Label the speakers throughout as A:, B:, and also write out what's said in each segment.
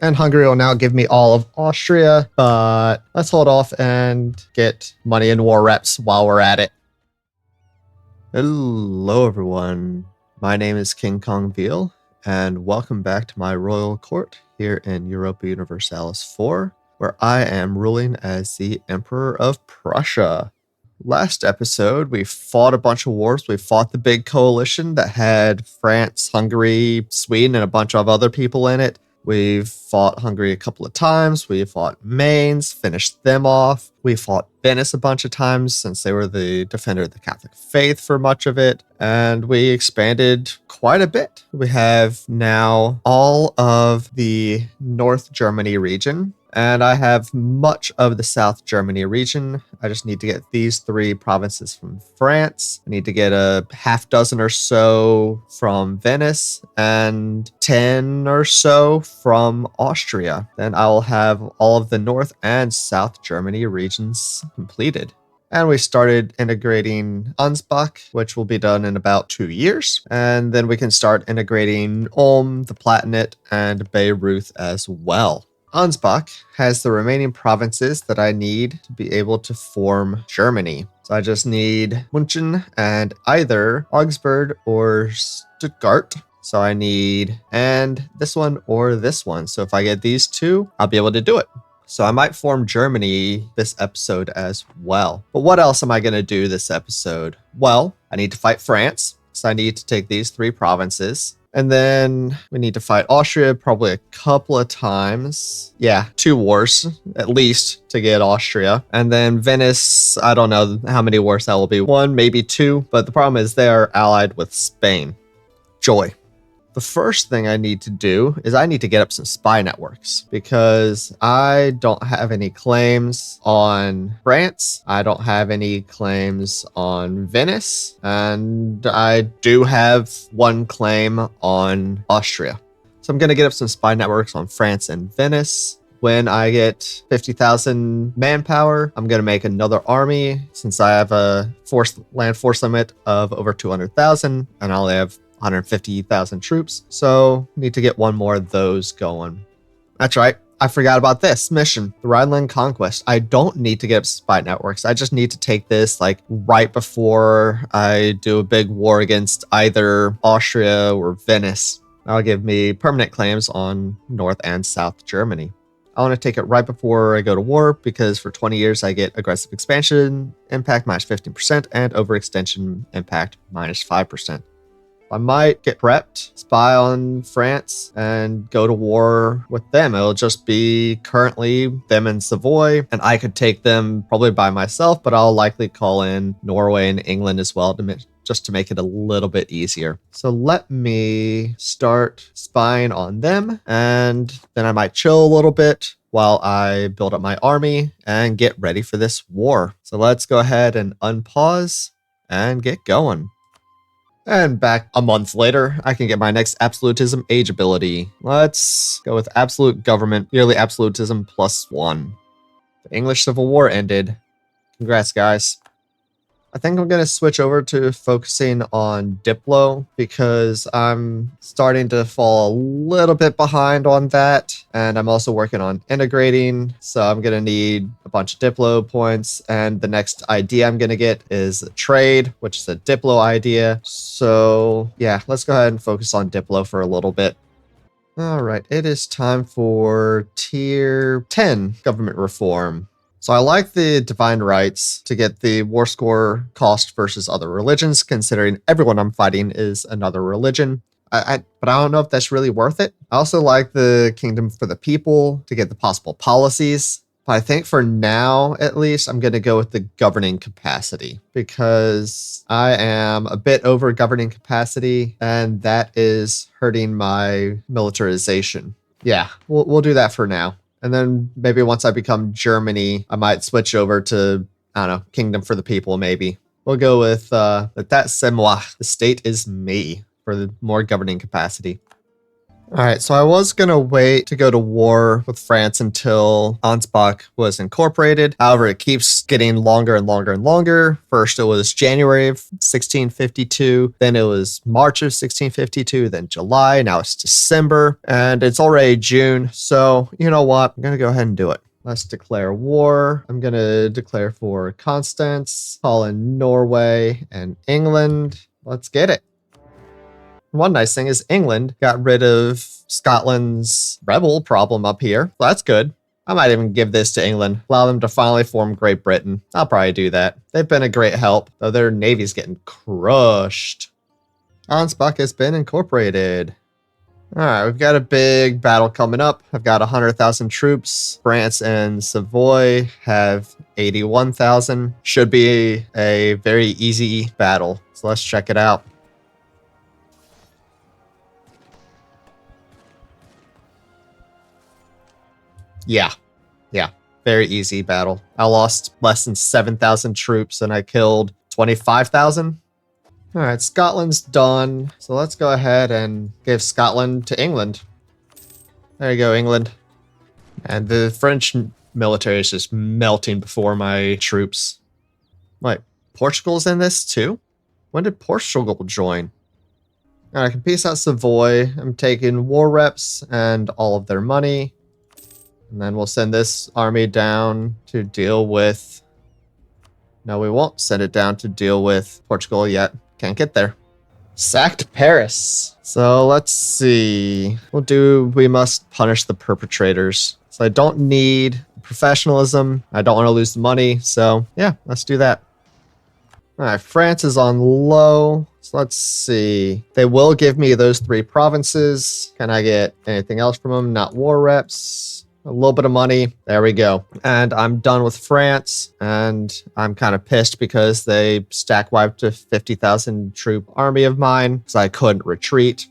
A: And Hungary will now give me all of Austria, but let's hold off and get money and war reps while we're at it. Hello, everyone. My name is King Kongveal, and welcome back to my royal court here in Europa Universalis 4, where I am ruling as the Emperor of Prussia. Last episode, we fought a bunch of wars. We fought the big coalition that had France, Hungary, Sweden, and a bunch of other people in it. We've fought Hungary a couple of times. We fought Mainz, finished them off. We fought Venice a bunch of times since they were the defender of the Catholic faith for much of it. And we expanded quite a bit. We have now all of the North Germany region. And I have much of the South Germany region. I just need to get these 3 provinces from France. I need to get a half dozen or so from Venice and 10 or so from Austria. Then I will have all of the North and South Germany regions completed. And we started integrating Ansbach, which will be done in about 2 years. And then we can start integrating Ulm, the Palatinate, and Bayreuth as well. Ansbach has the remaining provinces that I need to be able to form Germany. So I just need München and either Augsburg or Stuttgart. So I need and this one or this one. So if I get these 2, I'll be able to do it. So I might form Germany this episode as well. But what else am I going to do this episode? Well, I need to fight France. So I need to take these 3 provinces. And then we need to fight Austria probably a couple of times. Yeah, 2 wars at least to get Austria. And then Venice, I don't know how many wars that will be. 1, maybe 2. But the problem is they are allied with Spain. Joy. The first thing I need to do is I need to get up some spy networks because I don't have any claims on France. I don't have any claims on Venice. And I do have 1 claim on Austria. So I'm going to get up some spy networks on France and Venice. When I get 50,000 manpower, I'm going to make another army since I have a land force limit of over 200,000 and I only have 150,000 troops, so need to get 1 more of those going. That's right, I forgot about this mission, the Rhineland Conquest. I don't need to get up spy networks. I just need to take this like right before I do a big war against either Austria or Venice. That'll give me permanent claims on North and South Germany. I want to take it right before I go to war because for 20 years I get aggressive expansion impact minus 15% and overextension impact minus 5%. I might get prepped, spy on France, and go to war with them. It'll just be currently them in Savoy, and I could take them probably by myself, but I'll likely call in Norway and England as well just to make it a little bit easier. So let me start spying on them, and then I might chill a little bit while I build up my army and get ready for this war. So let's go ahead and unpause and get going. And back a month later, I can get my next absolutism age ability. Let's go with absolute government, yearly absolutism +1. The English Civil War ended. Congrats, guys. I think I'm going to switch over to focusing on Diplo because I'm starting to fall a little bit behind on that. And I'm also working on integrating. So I'm going to need a bunch of Diplo points. And the next idea I'm going to get is a trade, which is a Diplo idea. So yeah, let's go ahead and focus on Diplo for a little bit. All right, it is time for tier 10 government reform. So I like the divine rights to get the war score cost versus other religions, considering everyone I'm fighting is another religion. But I don't know if that's really worth it. I also like the kingdom for the people to get the possible policies. But I think for now, at least, I'm going to go with the governing capacity because I am a bit over governing capacity and that is hurting my militarization. Yeah, we'll do that for now. And then maybe once I become Germany, I might switch over to, I don't know, Kingdom for the People, maybe. We'll go with L'État c'est moi. The state is me for the more governing capacity. All right, so I was going to wait to go to war with France until Ansbach was incorporated. However, it keeps getting longer and longer and longer. First, it was January of 1652. Then it was March of 1652. Then July. Now it's December. And it's already June. So, you know what? I'm going to go ahead and do it. Let's declare war. I'm going to declare for Constance, Holland, Norway, and England. Let's get it. One nice thing is England got rid of Scotland's rebel problem up here. So that's good. I might even give this to England. Allow them to finally form Great Britain. I'll probably do that. They've been a great help, though their navy's getting crushed. Ansbach has been incorporated. All right, we've got a big battle coming up. I've got 100,000 troops. France and Savoy have 81,000. Should be a very easy battle. So let's check it out. Yeah. Very easy battle. I lost less than 7,000 troops and I killed 25,000. All right, Scotland's done. So let's go ahead and give Scotland to England. There you go, England. And the French military is just melting before my troops. Wait, Portugal's in this too? When did Portugal join? All right, I can peace out Savoy. I'm taking war reps and all of their money. And then we'll send this army down to deal with... No, we won't send it down to deal with Portugal yet. Can't get there. Sacked Paris. So let's see. We must punish the perpetrators. So I don't need professionalism. I don't want to lose the money. So yeah, let's do that. All right, France is on low. So let's see. They will give me those 3 provinces. Can I get anything else from them? Not war reps. A little bit of money. There we go. And I'm done with France. And I'm kind of pissed because they stack wiped a 50,000 troop army of mine because I couldn't retreat.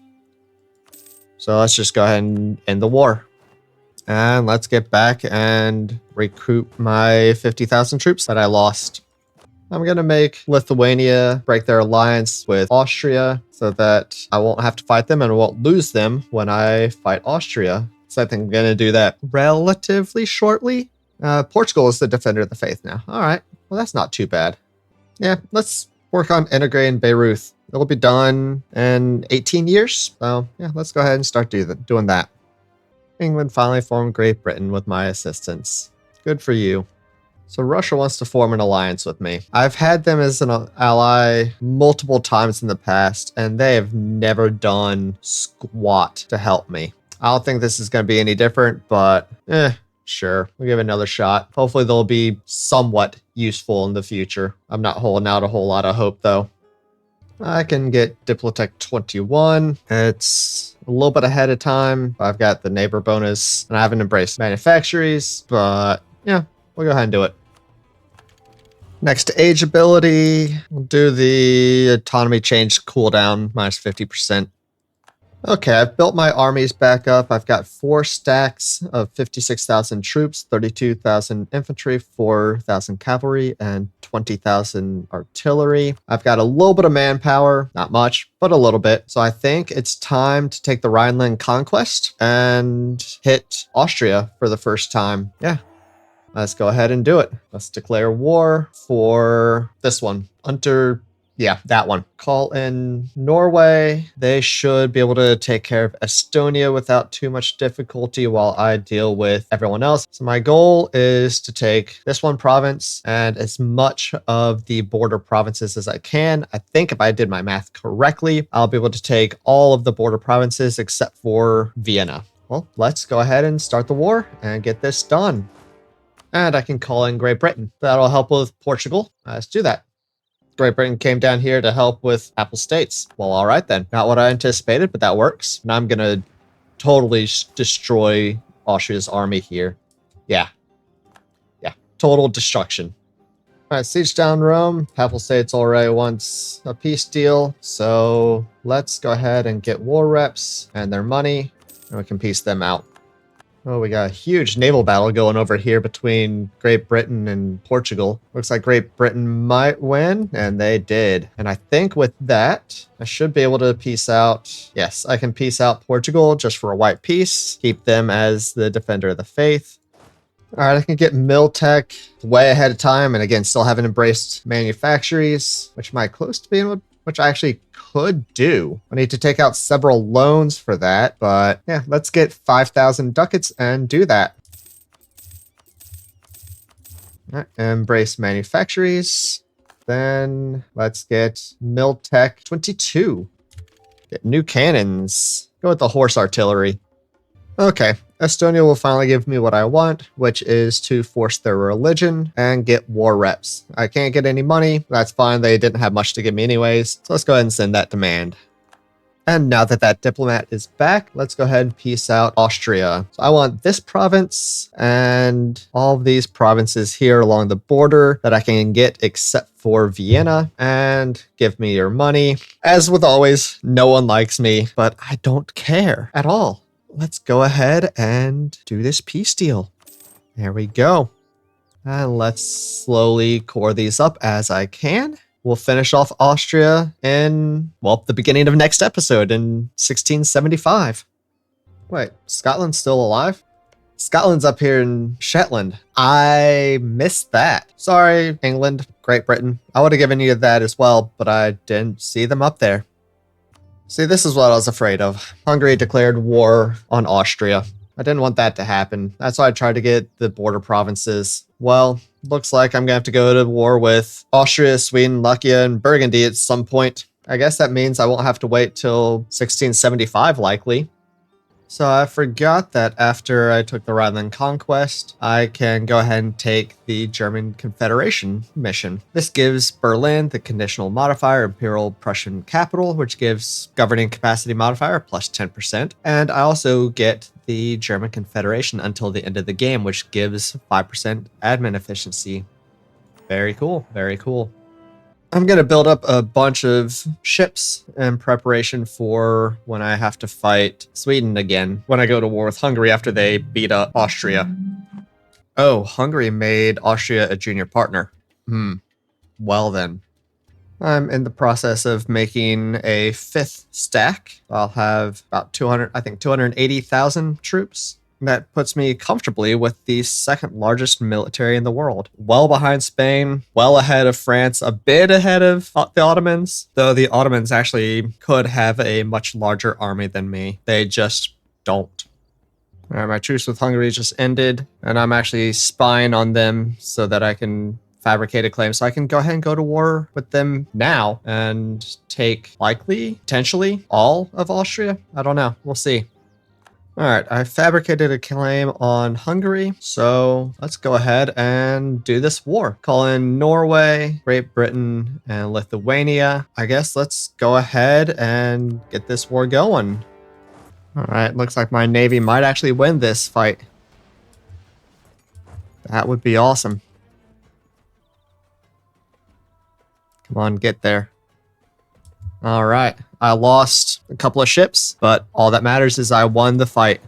A: So let's just go ahead and end the war. And let's get back and recruit my 50,000 troops that I lost. I'm going to make Lithuania break their alliance with Austria so that I won't have to fight them and won't lose them when I fight Austria. So I think I'm going to do that relatively shortly. Portugal is the defender of the faith now. All right. Well, that's not too bad. Yeah, let's work on integrating Beirut. It'll be done in 18 years. So yeah, let's go ahead and start doing that. England finally formed Great Britain with my assistance. Good for you. So Russia wants to form an alliance with me. I've had them as an ally multiple times in the past, and they have never done squat to help me. I don't think this is going to be any different, but sure. We'll give it another shot. Hopefully they'll be somewhat useful in the future. I'm not holding out a whole lot of hope, though. I can get Diplotech 21. It's a little bit ahead of time. I've got the neighbor bonus, and I haven't embraced manufactories, but yeah, we'll go ahead and do it. Next to age ability, we'll do the autonomy change cooldown, minus 50%. Okay, I've built my armies back up. I've got 4 stacks of 56,000 troops, 32,000 infantry, 4,000 cavalry, and 20,000 artillery. I've got a little bit of manpower, not much, but a little bit. So I think it's time to take the Rhineland conquest and hit Austria for the first time. Yeah, let's go ahead and do it. Let's declare war for this one. Yeah, that one. Call in Norway. They should be able to take care of Estonia without too much difficulty while I deal with everyone else. So my goal is to take this one province and as much of the border provinces as I can. I think if I did my math correctly, I'll be able to take all of the border provinces except for Vienna. Well, let's go ahead and start the war and get this done. And I can call in Great Britain. That'll help with Portugal. Let's do that. Great Britain came down here to help with Apple States. Well, all right then. Not what I anticipated, but that works. Now I'm going to totally destroy Austria's army here. Yeah. Total destruction. All right, siege down Rome. Apple States already wants a peace deal. So let's go ahead and get war reps and their money, and we can peace them out. Oh, we got a huge naval battle going over here between Great Britain and Portugal. Looks like Great Britain might win, and they did. And I think with that, I should be able to peace out. Yes, I can peace out Portugal just for a white peace. Keep them as the defender of the faith. All right, I can get Miltech way ahead of time, and again, still haven't embraced manufactories, which am I close to being able, which I actually could do. I need to take out several loans for that, but yeah, let's get 5,000 ducats and do that. All right, embrace manufactories. Then let's get Miltech 22. Get new cannons. Go with the horse artillery. Okay, Estonia will finally give me what I want, which is to force their religion and get war reps. I can't get any money. That's fine. They didn't have much to give me anyways. So let's go ahead and send that demand. And now that that diplomat is back, let's go ahead and peace out Austria. So I want this province and all of these provinces here along the border that I can get except for Vienna, and give me your money. As with always, no one likes me, but I don't care at all. Let's go ahead and do this peace deal. There we go. And let's slowly core these up as I can. We'll finish off Austria in, well, the beginning of next episode in 1675. Wait, Scotland's still alive? Scotland's up here in Shetland. I missed that. Sorry, England, Great Britain. I would have given you that as well, but I didn't see them up there. See, this is what I was afraid of. Hungary declared war on Austria. I didn't want that to happen. That's why I tried to get the border provinces. Well, looks like I'm going to have to go to war with Austria, Sweden, Latvia, and Burgundy at some point. I guess that means I won't have to wait till 1675, likely. So I forgot that after I took the Rhineland conquest, I can go ahead and take the German Confederation mission. This gives Berlin the conditional modifier Imperial Prussian capital, which gives governing capacity modifier plus 10%. And I also get the German Confederation until the end of the game, which gives 5% admin efficiency. Very cool. Very cool. I'm going to build up a bunch of ships in preparation for when I have to fight Sweden again, when I go to war with Hungary after they beat up Austria. Oh, Hungary made Austria a junior partner. Well then. I'm in the process of making a 5th stack. I'll have about 280,000 troops. That puts me comfortably with the 2nd largest military in the world. Well behind Spain, well ahead of France, a bit ahead of the Ottomans, though the Ottomans actually could have a much larger army than me. They just don't. All right, my truce with Hungary just ended, and I'm actually spying on them so that I can fabricate a claim. So I can go ahead and go to war with them now and take, likely, potentially, all of Austria. I don't know. We'll see. All right, I fabricated a claim on Hungary, so let's go ahead and do this war. Call in Norway, Great Britain, and Lithuania. I guess let's go ahead and get this war going. All right, looks like my navy might actually win this fight. That would be awesome. Come on, get there. All right, I lost a couple of ships, but all that matters is I won the fight.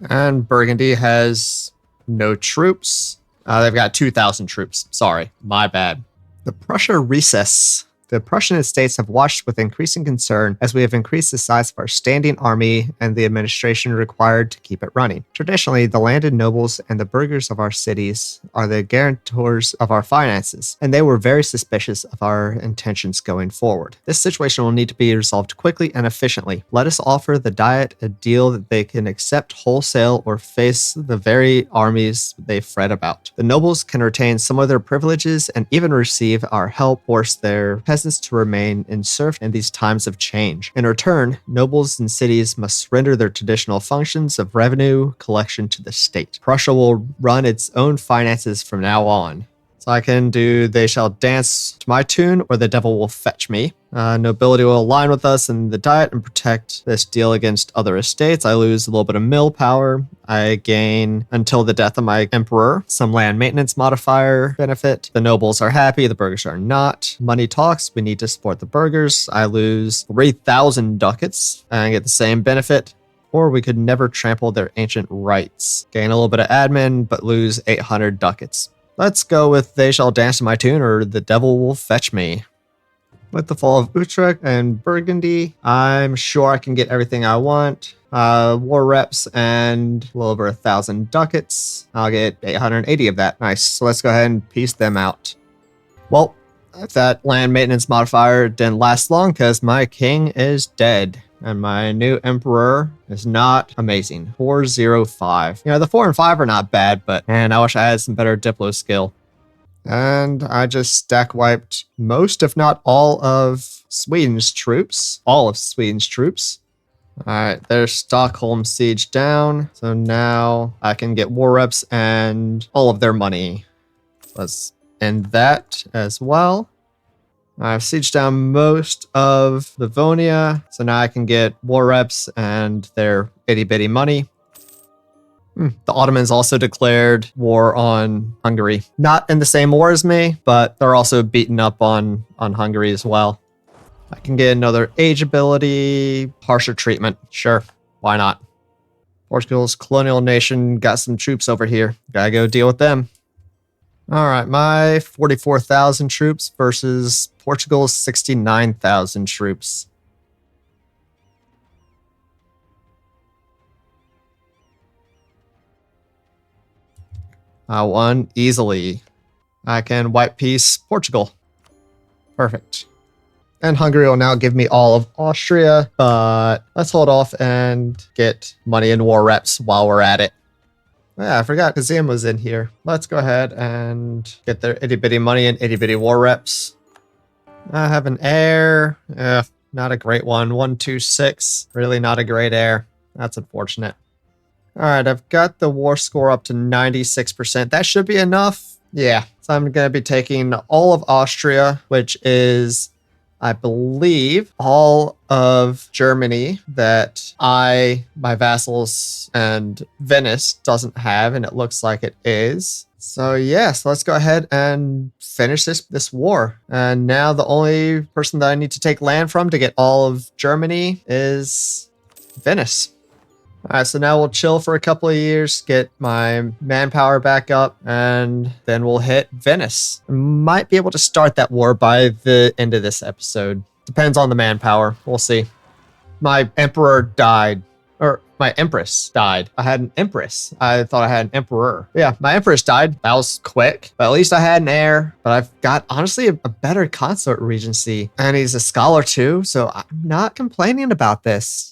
A: And Burgundy has no troops. They've got 2,000 troops. Sorry, my bad. The Prussia recess. The Prussian estates have watched with increasing concern as we have increased the size of our standing army and the administration required to keep it running. Traditionally, the landed nobles and the burghers of our cities are the guarantors of our finances, and they were very suspicious of our intentions going forward. This situation will need to be resolved quickly and efficiently. Let us offer the Diet a deal that they can accept wholesale or face the very armies they fret about. The nobles can retain some of their privileges and even receive our help, force their peasants to remain in serfdom in these times of change. In return, nobles and cities must surrender their traditional functions of revenue collection to the state. Prussia will run its own finances from now on. So I can do They Shall Dance to my tune or The Devil Will Fetch Me. Nobility will align with us in the Diet and protect this deal against other estates. I lose a little bit of mill power. I gain, until the death of my emperor, some land maintenance modifier benefit. The nobles are happy, the burghers are not. Money talks, we need to support the burghers. I lose 3,000 ducats and get the same benefit. Or we could never trample their ancient rights. Gain a little bit of admin, but lose 800 ducats. Let's go with They Shall Dance to My Tune or The Devil Will Fetch Me. With the fall of Utrecht and Burgundy, I'm sure I can get everything I want. War reps and a little over 1,000 ducats. I'll get 880 of that. Nice. So let's go ahead and piece them out. Well, that land maintenance modifier didn't last long because my king is dead. And my new emperor is not amazing. 405. You know, the 4 and 5 are not bad, but man, I wish I had some better Diplo skill. And I just stack wiped most, if not all, of Sweden's troops. All of Sweden's troops. Alright, there's Stockholm siege down. So now I can get war reps and all of their money. Let's end that as well. I've sieged down most of Livonia, so now I can get war reps and their itty bitty money. The Ottomans also declared war on Hungary. Not in the same war as me, but they're also beaten up on Hungary as well. I can get another age ability, harsher treatment. Sure, why not? Portugal's colonial nation got some troops over here. Gotta go deal with them. All right, my 44,000 troops versus Portugal's 69,000 troops. I won easily. I can white piece Portugal. Perfect. And Hungary will now give me all of Austria, but let's hold off and get money and war reps while we're at it. Yeah, I forgot Kazim was in here. Let's go ahead and get their itty bitty money and itty bitty war reps. I have an heir. Not a great one. 126. Really not a great heir. That's unfortunate. All right, I've got the war score up to 96%. That should be enough. Yeah, so I'm going to be taking all of Austria, which is, I believe, all of Germany that my vassals and Venice doesn't have, and it looks like it is. So yeah, so let's go ahead and finish this war. And now the only person that I need to take land from to get all of Germany is Venice. All right, so now we'll chill for a couple of years, get my manpower back up, and then we'll hit Venice. I might be able to start that war by the end of this episode. Depends on the manpower. We'll see. My emperor died. Or my empress died. I had an empress. I thought I had an emperor. Yeah, my empress died. That was quick. But at least I had an heir. But I've got, honestly, a better consort regency. And he's a scholar too, so I'm not complaining about this.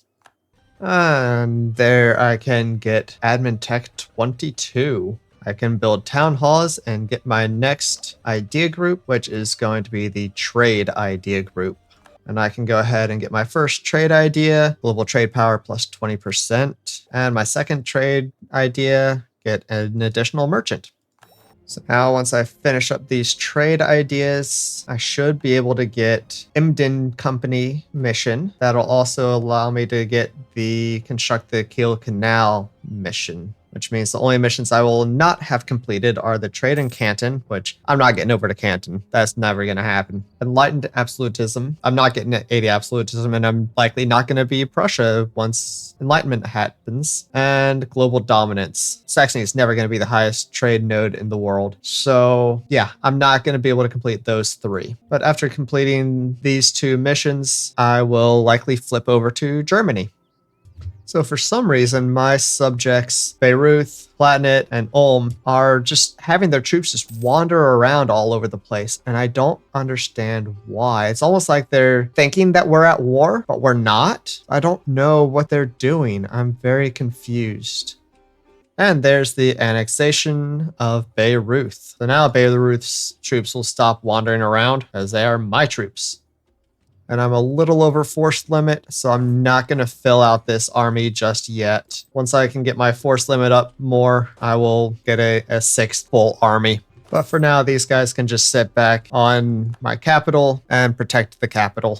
A: And there I can get Admin Tech 22. I can build town halls and get my next idea group, which is going to be the trade idea group. And I can go ahead and get my first trade idea, global trade power plus 20%. And my second trade idea, get an additional merchant. So now once I finish up these trade ideas, I should be able to get Emden Company mission. That'll also allow me to get the construct the Kiel Canal mission. which means the only missions I will not have completed are the trade in Canton, which I'm not getting over to Canton. That's never going to happen. Enlightened absolutism. I'm not getting 80 absolutism, and I'm likely not going to be Prussia once Enlightenment happens. And global dominance. Saxony is never going to be the highest trade node in the world. So yeah, I'm not going to be able to complete those 3. But after completing these 2 missions, I will likely flip over to Germany. So for some reason, my subjects, Beirut, Palatinate, and Ulm, are just having their troops just wander around all over the place, and I don't understand why. It's almost like they're thinking that we're at war, but we're not. I don't know what they're doing. I'm very confused. And there's the annexation of Beirut. So now Beirut's troops will stop wandering around, as they are my troops. And I'm a little over force limit, so I'm not going to fill out this army just yet. Once I can get my force limit up more, I will get a 6th full army. But for now, these guys can just sit back on my capital and protect the capital.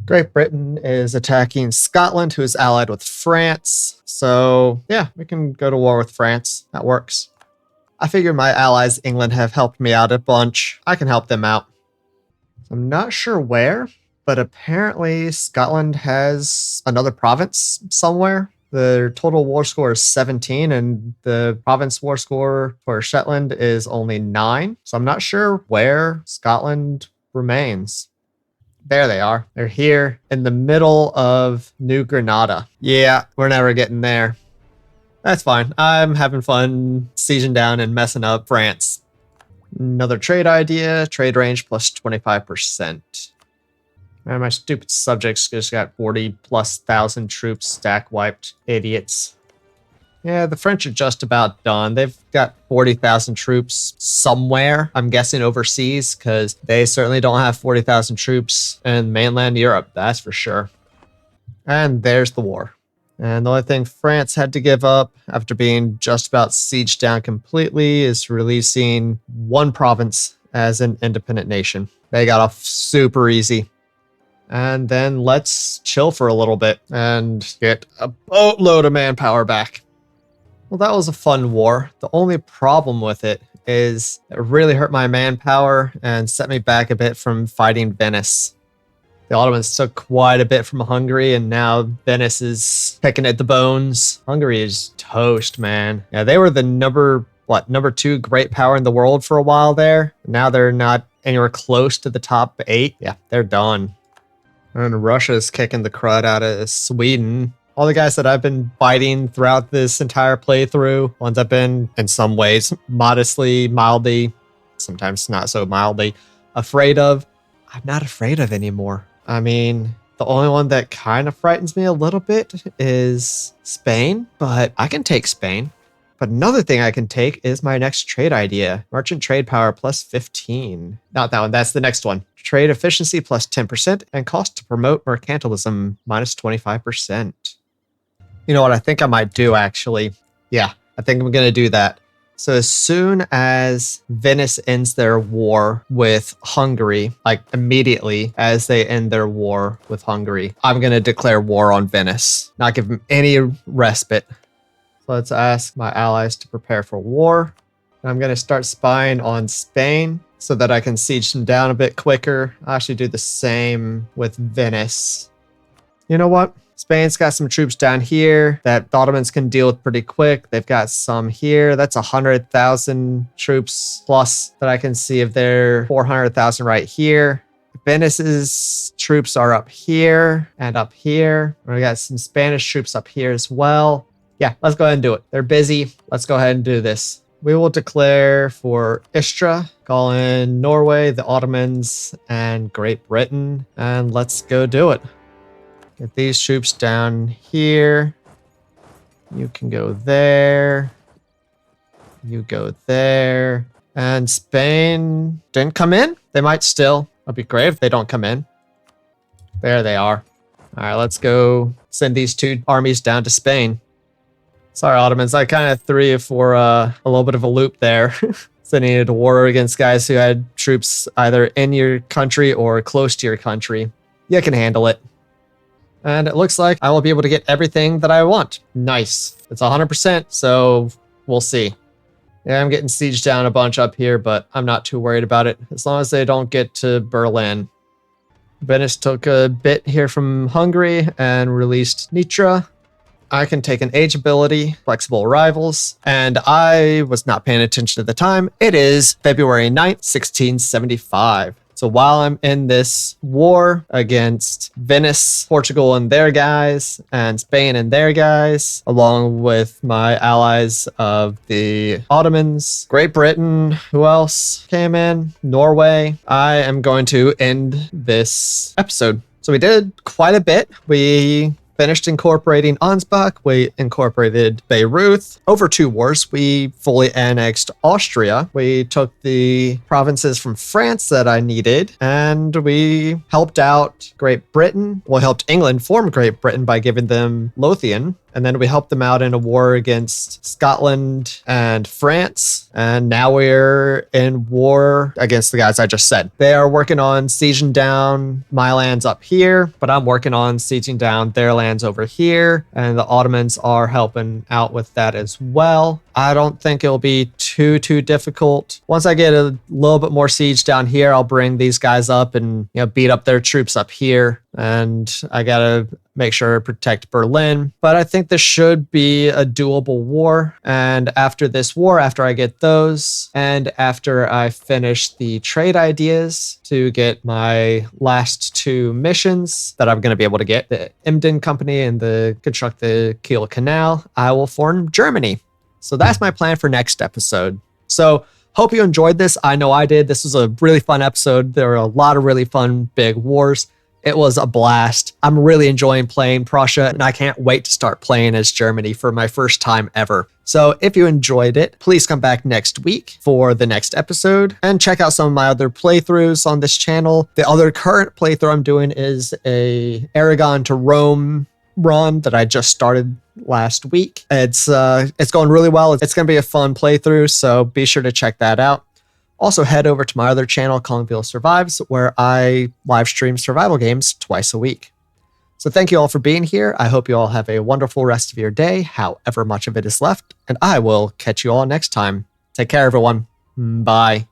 A: Great Britain is attacking Scotland, who is allied with France. So yeah, we can go to war with France. That works. I figure my allies, England, have helped me out a bunch. I can help them out. I'm not sure where, but apparently Scotland has another province somewhere. Their total war score is 17, and the province war score for Shetland is only 9. So I'm not sure where Scotland remains. There they are. They're here in the middle of New Granada. Yeah, we're never getting there. That's fine. I'm having fun sieging down and messing up France. Another trade idea, trade range plus 25%. Man, my stupid subjects just got 40,000+ troops stack wiped. Idiots. Yeah, the French are just about done. They've got 40,000 troops somewhere, I'm guessing overseas, because they certainly don't have 40,000 troops in mainland Europe, that's for sure. And there's the war. And the only thing France had to give up after being just about sieged down completely is releasing 1 province as an independent nation. They got off super easy. And then let's chill for a little bit and get a boatload of manpower back. Well, that was a fun war. The only problem with it is it really hurt my manpower and set me back a bit from fighting Venice. The Ottomans took quite a bit from Hungary, and now Venice is picking at the bones. Hungary is toast, man. Yeah, they were the number 2 great power in the world for a while there. Now they're not anywhere close to the top 8. Yeah, they're done. And Russia's kicking the crud out of Sweden. All the guys that I've been fighting throughout this entire playthrough, ones I've been, in some ways, modestly, mildly, sometimes not so mildly, afraid of, I'm not afraid of anymore. I mean, the only one that kind of frightens me a little bit is Spain, but I can take Spain. But another thing I can take is my next trade idea. Merchant trade power plus 15. Not that one, that's the next one. Trade efficiency plus 10% and cost to promote mercantilism minus 25%. You know what I think I might do, actually? Yeah, I think I'm going to do that. So as soon as Venice ends their war with Hungary, like immediately as they end their war with Hungary, I'm going to declare war on Venice, not give them any respite. So let's ask my allies to prepare for war. And I'm going to start spying on Spain so that I can siege them down a bit quicker. I'll actually do the same with Venice. You know what? Spain's got some troops down here that the Ottomans can deal with pretty quick. They've got some here. That's 100,000 troops plus that I can see if they're 400,000 right here. Venice's troops are up here and up here. We got some Spanish troops up here as well. Yeah, let's go ahead and do it. They're busy. Let's go ahead and do this. We will declare for Istra, call in Norway, the Ottomans, and Great Britain, and let's go do it. Get these troops down here. You can go there. You go there. And Spain didn't come in? They might still. It'd be great if they don't come in. There they are. All right, let's go send these 2 armies down to Spain. Sorry, Ottomans. I kind of threw you for a little bit of a loop there. Sending you to war against guys who had troops either in your country or close to your country. You can handle it. And it looks like I will be able to get everything that I want. Nice. It's 100%, so we'll see. Yeah, I'm getting sieged down a bunch up here, but I'm not too worried about it, as long as they don't get to Berlin. Venice took a bit here from Hungary and released Nitra. I can take an age ability, flexible arrivals, and I was not paying attention at the time. It is February 9th, 1675. So while I'm in this war against Venice, Portugal and their guys, and Spain and their guys, along with my allies of the Ottomans, Great Britain, who else came in? Norway. I am going to end this episode. So we did quite a bit. We finished incorporating Ansbach, we incorporated Beirut. Over 2 wars, we fully annexed Austria. We took the provinces from France that I needed, and we helped out Great Britain. We helped England form Great Britain by giving them Lothian. And then we helped them out in a war against Scotland and France. And now we're in war against the guys I just said. They are working on sieging down my lands up here, but I'm working on sieging down their lands over here. And the Ottomans are helping out with that as well. I don't think it'll be too difficult. Once I get a little bit more siege down here, I'll bring these guys up and beat up their troops up here. And I gotta make sure to protect Berlin. But I think this should be a doable war. And after this war, after I get those, and after I finish the trade ideas to get my last 2 missions that I'm going to be able to get, the Emden Company and the construct the Kiel Canal, I will form Germany. So that's my plan for next episode. So hope you enjoyed this. I know I did. This was a really fun episode. There were a lot of really fun big wars. It was a blast. I'm really enjoying playing Prussia, and I can't wait to start playing as Germany for my first time ever. So if you enjoyed it, please come back next week for the next episode and check out some of my other playthroughs on this channel. The other current playthrough I'm doing is a Aragon to Rome run that I just started last week. It's going really well. It's going to be a fun playthrough, so be sure to check that out. Also, head over to my other channel, Kongveal Survives, where I live stream survival games twice a week. So thank you all for being here. I hope you all have a wonderful rest of your day, however much of it is left, and I will catch you all next time. Take care, everyone. Bye.